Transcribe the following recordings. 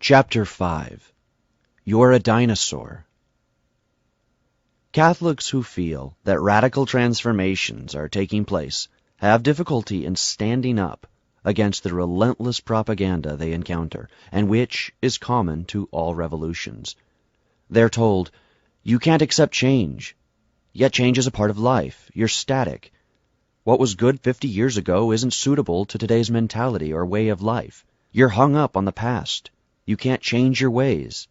Chapter 5. You're a Dinosaur. Catholics who feel that radical transformations are taking place have difficulty in standing up against the relentless propaganda they encounter, and which is common to all revolutions. They're told, you can't accept change, yet change is a part of life. You're static. What was good 50 years ago isn't suitable to today's mentality or way of life. You're hung up on the past. You can't change your ways.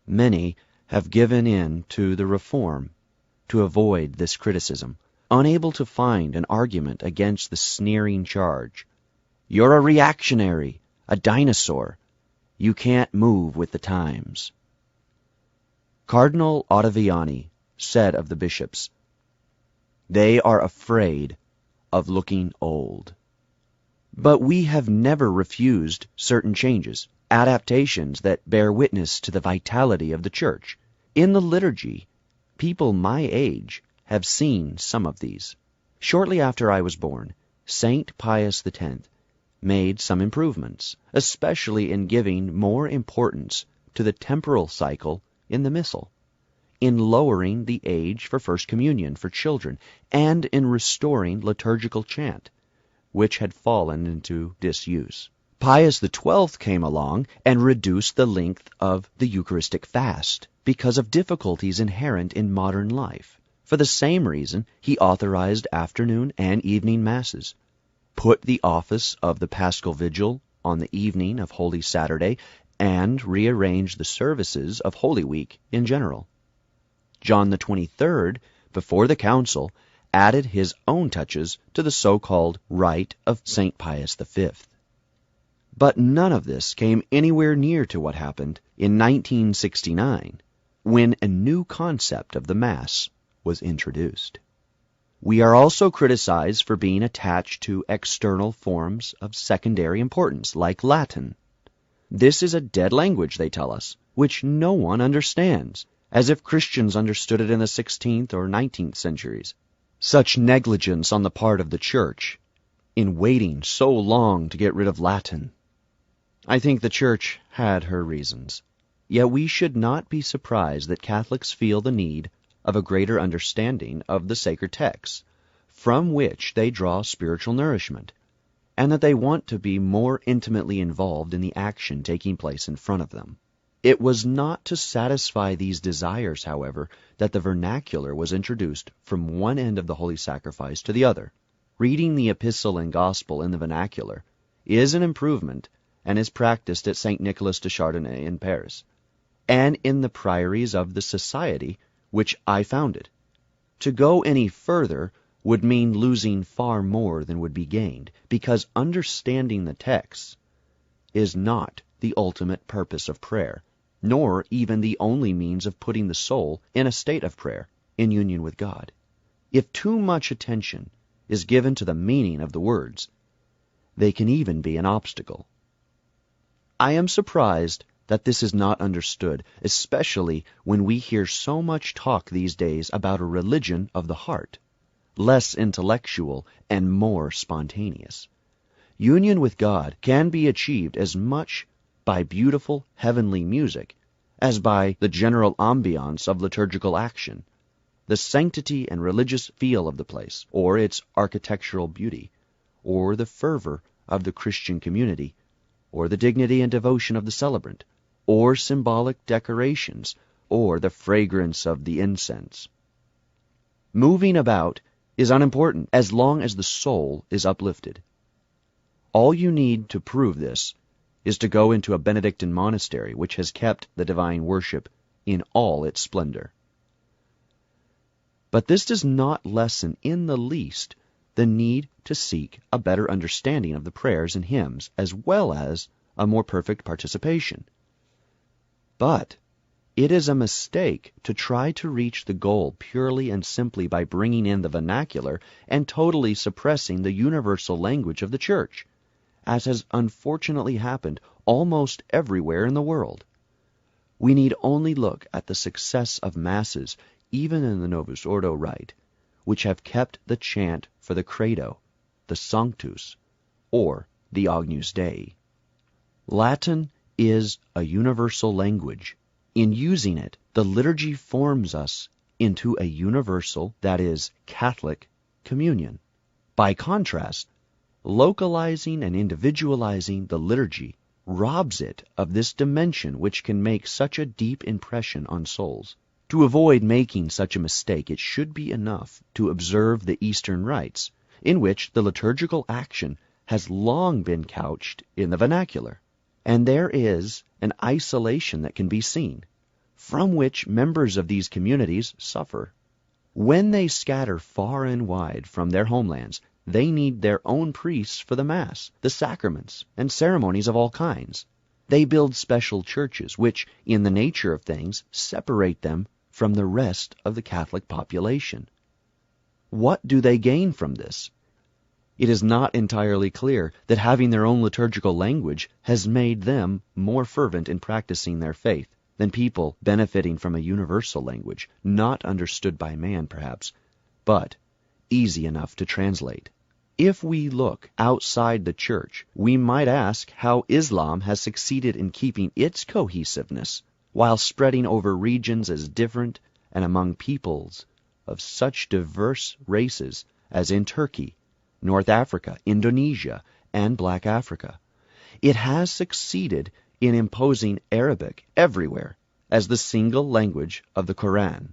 Many have given in to the reform to avoid this criticism, unable to find an argument against the sneering charge. You're a reactionary, a dinosaur. You can't move with the times. Cardinal Ottaviani said of the bishops, "They are afraid of looking old." But we have never refused certain changes, adaptations that bear witness to the vitality of the Church. In the liturgy, people my age have seen some of these. Shortly after I was born, St. Pius X made some improvements, especially in giving more importance to the temporal cycle in the Missal, in lowering the age for First Communion for children, and in restoring liturgical chant, which had fallen into disuse. Pius XII came along and reduced the length of the Eucharistic fast because of difficulties inherent in modern life. For the same reason, he authorized afternoon and evening masses, put the office of the Paschal Vigil on the evening of Holy Saturday, and rearranged the services of Holy Week in general. John XXIII, before the council, added his own touches to the so-called Rite of St. Pius V. But none of this came anywhere near to what happened in 1969, when a new concept of the Mass was introduced. We are also criticized for being attached to external forms of secondary importance, like Latin. This is a dead language, they tell us, which no one understands, as if Christians understood it in the 16th or 19th centuries. Such negligence on the part of the Church in waiting so long to get rid of Latin. I think the Church had her reasons. Yet we should not be surprised that Catholics feel the need of a greater understanding of the sacred texts, from which they draw spiritual nourishment, and that they want to be more intimately involved in the action taking place in front of them. It was not to satisfy these desires, however, that the vernacular was introduced from one end of the Holy Sacrifice to the other. Reading the Epistle and Gospel in the vernacular is an improvement and is practiced at St. Nicholas de Chardonnay in Paris, and in the priories of the Society which I founded. To go any further would mean losing far more than would be gained, because understanding the texts is not the ultimate purpose of prayer, nor even the only means of putting the soul in a state of prayer, in union with God. If too much attention is given to the meaning of the words, they can even be an obstacle. I am surprised that this is not understood, especially when we hear so much talk these days about a religion of the heart, less intellectual and more spontaneous. Union with God can be achieved as much by beautiful heavenly music as by the general ambiance of liturgical action, the sanctity and religious feel of the place, or its architectural beauty, or the fervor of the Christian community, or the dignity and devotion of the celebrant, or symbolic decorations, or the fragrance of the incense. Moving about is unimportant as long as the soul is uplifted. All you need to prove this is to go into a Benedictine monastery which has kept the divine worship in all its splendor. But this does not lessen in the least the need to seek a better understanding of the prayers and hymns, as well as a more perfect participation. But it is a mistake to try to reach the goal purely and simply by bringing in the vernacular and totally suppressing the universal language of the Church, as has unfortunately happened almost everywhere in the world. We need only look at the success of Masses, even in the Novus Ordo Rite, which have kept the chant for the Credo, the Sanctus, or the Agnus Dei. Latin is a universal language. In using it, the liturgy forms us into a universal, that is, Catholic, communion. By contrast, localizing and individualizing the liturgy robs it of this dimension which can make such a deep impression on souls. To avoid making such a mistake, it should be enough to observe the Eastern rites, in which the liturgical action has long been couched in the vernacular. And there is an isolation that can be seen, from which members of these communities suffer. When they scatter far and wide from their homelands, they need their own priests for the Mass, the sacraments, and ceremonies of all kinds. They build special churches, which, in the nature of things, separate them from the rest of the Catholic population. What do they gain from this? It is not entirely clear that having their own liturgical language has made them more fervent in practicing their faith than people benefiting from a universal language, not understood by man perhaps, but easy enough to translate. If we look outside the Church, we might ask how Islam has succeeded in keeping its cohesiveness while spreading over regions as different and among peoples of such diverse races as in Turkey, North Africa, Indonesia, and Black Africa. It has succeeded in imposing Arabic everywhere as the single language of the Quran.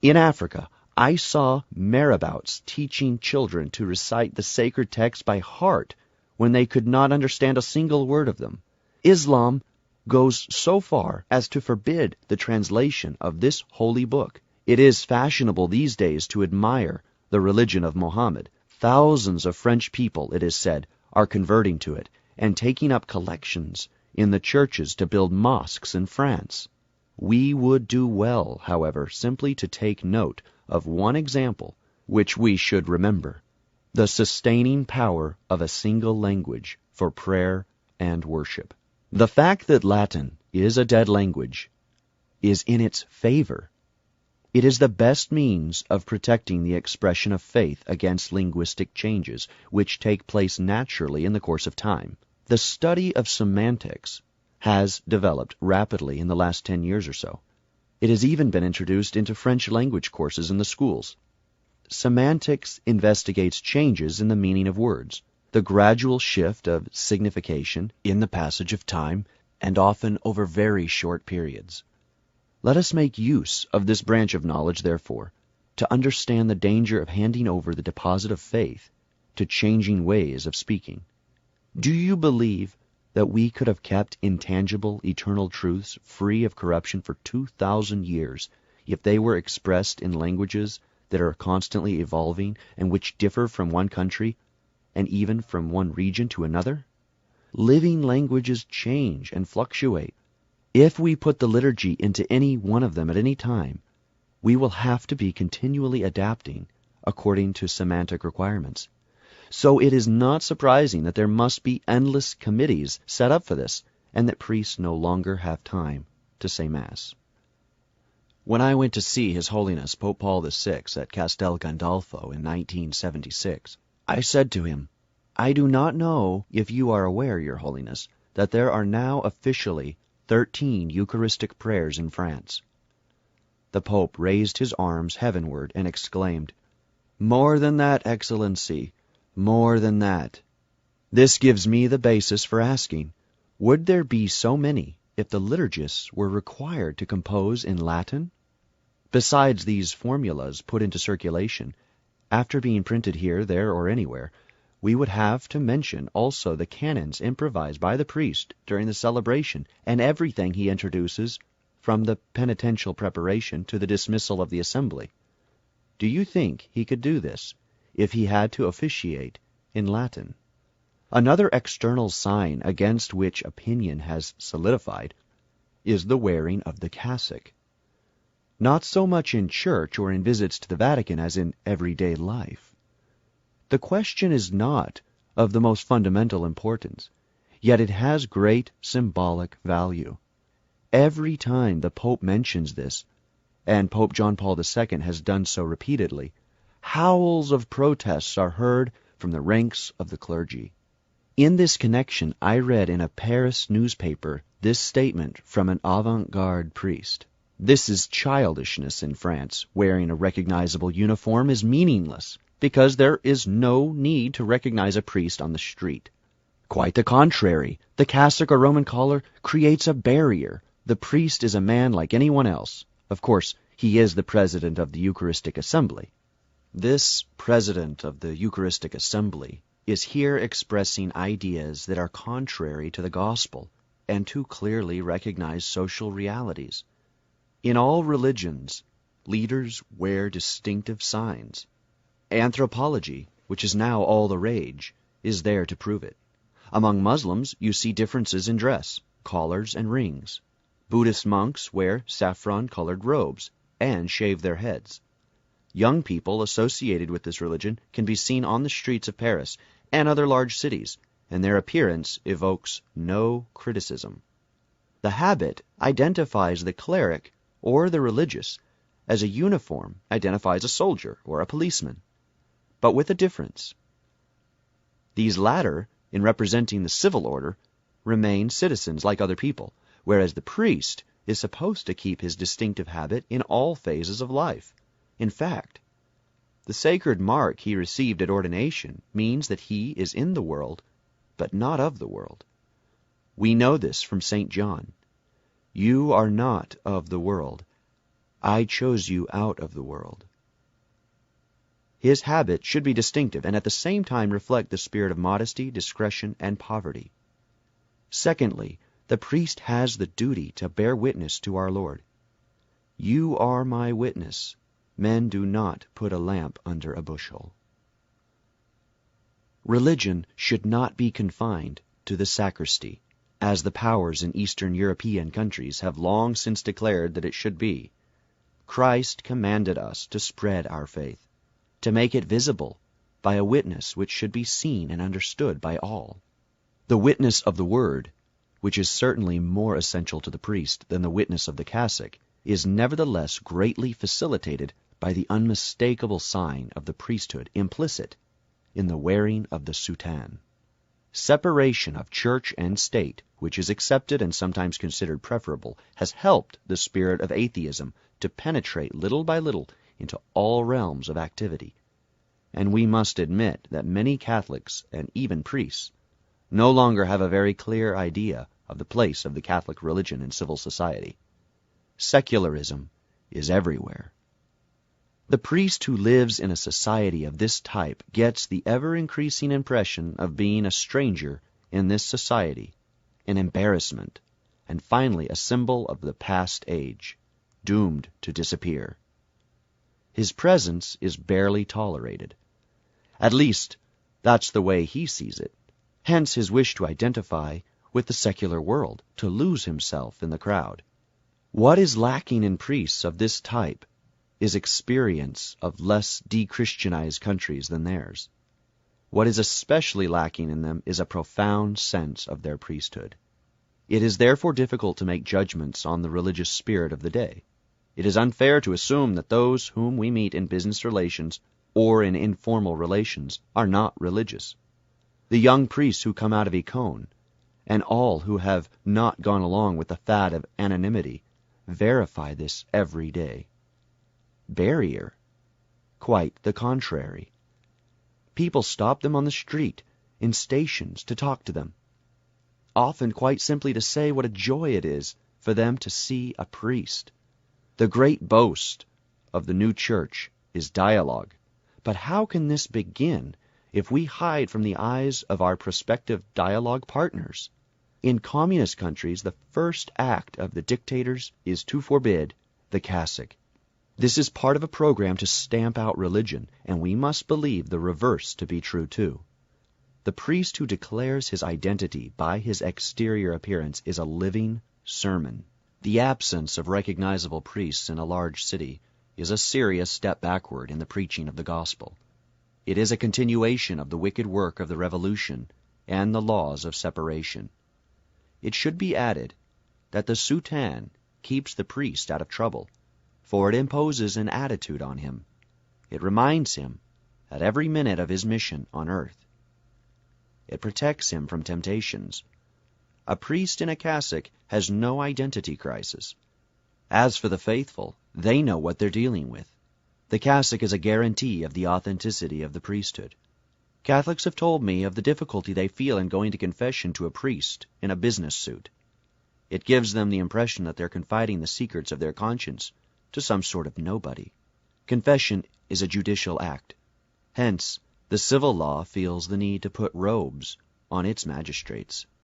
In Africa, I saw marabouts teaching children to recite the sacred text by heart when they could not understand a single word of them. Islam goes so far as to forbid the translation of this holy book. It is fashionable these days to admire the religion of Mohammed. Thousands of French people, it is said, are converting to it and taking up collections in the churches to build mosques in France. We would do well, however, simply to take note of one example which we should remember: the sustaining power of a single language for prayer and worship. The fact that Latin is a dead language is in its favor. It is the best means of protecting the expression of faith against linguistic changes, which take place naturally in the course of time. The study of semantics has developed rapidly in the last 10 years or so. It has even been introduced into French language courses in the schools. Semantics investigates changes in the meaning of words, the gradual shift of signification in the passage of time, and often over very short periods. Let us make use of this branch of knowledge, therefore, to understand the danger of handing over the deposit of faith to changing ways of speaking. Do you believe that we could have kept intangible, eternal truths free of corruption for 2,000 years if they were expressed in languages that are constantly evolving and which differ from one country and even from one region to another? Living languages change and fluctuate. If we put the liturgy into any one of them at any time, we will have to be continually adapting according to semantic requirements. So it is not surprising that there must be endless committees set up for this, and that priests no longer have time to say Mass. When I went to see His Holiness Pope Paul VI at Castel Gandolfo in 1976, I said to him, "I do not know if you are aware, Your Holiness, that there are now officially 13 Eucharistic prayers in France." The Pope raised his arms heavenward and exclaimed, "More than that, Excellency, more than that." This gives me the basis for asking, would there be so many if the liturgists were required to compose in Latin? Besides these formulas put into circulation, after being printed here, there, or anywhere, we would have to mention also the canons improvised by the priest during the celebration, and everything he introduces from the penitential preparation to the dismissal of the assembly. Do you think he could do this if he had to officiate in Latin? Another external sign against which opinion has solidified is the wearing of the cassock. Not so much in church or in visits to the Vatican as in everyday life. The question is not of the most fundamental importance, yet it has great symbolic value. Every time the Pope mentions this, and Pope John Paul II has done so repeatedly, howls of protests are heard from the ranks of the clergy. In this connection, I read in a Paris newspaper this statement from an avant-garde priest. This is childishness in France. Wearing a recognizable uniform is meaningless, because there is no need to recognize a priest on the street. Quite the contrary. The cassock or Roman collar creates a barrier. The priest is a man like anyone else. Of course, he is the president of the Eucharistic Assembly. This president of the Eucharistic Assembly is here expressing ideas that are contrary to the gospel and too clearly recognize social realities. In all religions, leaders wear distinctive signs. Anthropology, which is now all the rage, is there to prove it. Among Muslims, you see differences in dress, collars and rings. Buddhist monks wear saffron-colored robes and shave their heads. Young people associated with this religion can be seen on the streets of Paris and other large cities, and their appearance evokes no criticism. The habit identifies the cleric or the religious, as a uniform identifies a soldier or a policeman, but with a difference. These latter, in representing the civil order, remain citizens like other people, whereas the priest is supposed to keep his distinctive habit in all phases of life. In fact, the sacred mark he received at ordination means that he is in the world, but not of the world. We know this from St. John. You are not of the world. I chose you out of the world. His habit should be distinctive and at the same time reflect the spirit of modesty, discretion, and poverty. Secondly, the priest has the duty to bear witness to our Lord. You are my witness. Men do not put a lamp under a bushel. Religion should not be confined to the sacristy, as the powers in Eastern European countries have long since declared that it should be. Christ commanded us to spread our faith, to make it visible by a witness which should be seen and understood by all. The witness of the Word, which is certainly more essential to the priest than the witness of the cassock, is nevertheless greatly facilitated by the unmistakable sign of the priesthood implicit in the wearing of the soutane. Separation of church and state, which is accepted and sometimes considered preferable, has helped the spirit of atheism to penetrate little by little into all realms of activity. And we must admit that many Catholics, and even priests, no longer have a very clear idea of the place of the Catholic religion in civil society. Secularism is everywhere. The priest who lives in a society of this type gets the ever-increasing impression of being a stranger in this society, an embarrassment, and finally a symbol of the past age, doomed to disappear. His presence is barely tolerated. At least, that's the way he sees it. Hence his wish to identify with the secular world, to lose himself in the crowd. What is lacking in priests of this type is experience of less de-Christianized countries than theirs. What is especially lacking in them is a profound sense of their priesthood. It is therefore difficult to make judgments on the religious spirit of the day. It is unfair to assume that those whom we meet in business relations or in informal relations are not religious. The young priests who come out of Econ, and all who have not gone along with the fad of anonymity, verify this every day. Barrier? Quite the contrary. People stop them on the street, in stations, to talk to them, often quite simply to say what a joy it is for them to see a priest. The great boast of the new church is dialogue. But how can this begin if we hide from the eyes of our prospective dialogue partners? In communist countries, the first act of the dictators is to forbid the cassock. This is part of a program to stamp out religion, and we must believe the reverse to be true too. The priest who declares his identity by his exterior appearance is a living sermon. The absence of recognizable priests in a large city is a serious step backward in the preaching of the gospel. It is a continuation of the wicked work of the revolution and the laws of separation. It should be added that the soutane keeps the priest out of trouble, for it imposes an attitude on him. It reminds him at every minute of his mission on earth. It protects him from temptations. A priest in a cassock has no identity crisis. As for the faithful, they know what they're dealing with. The cassock is a guarantee of the authenticity of the priesthood. Catholics have told me of the difficulty they feel in going to confession to a priest in a business suit. It gives them the impression that they're confiding the secrets of their conscience to some sort of nobody. Confession is a judicial act. Hence, the civil law feels the need to put robes on its magistrates.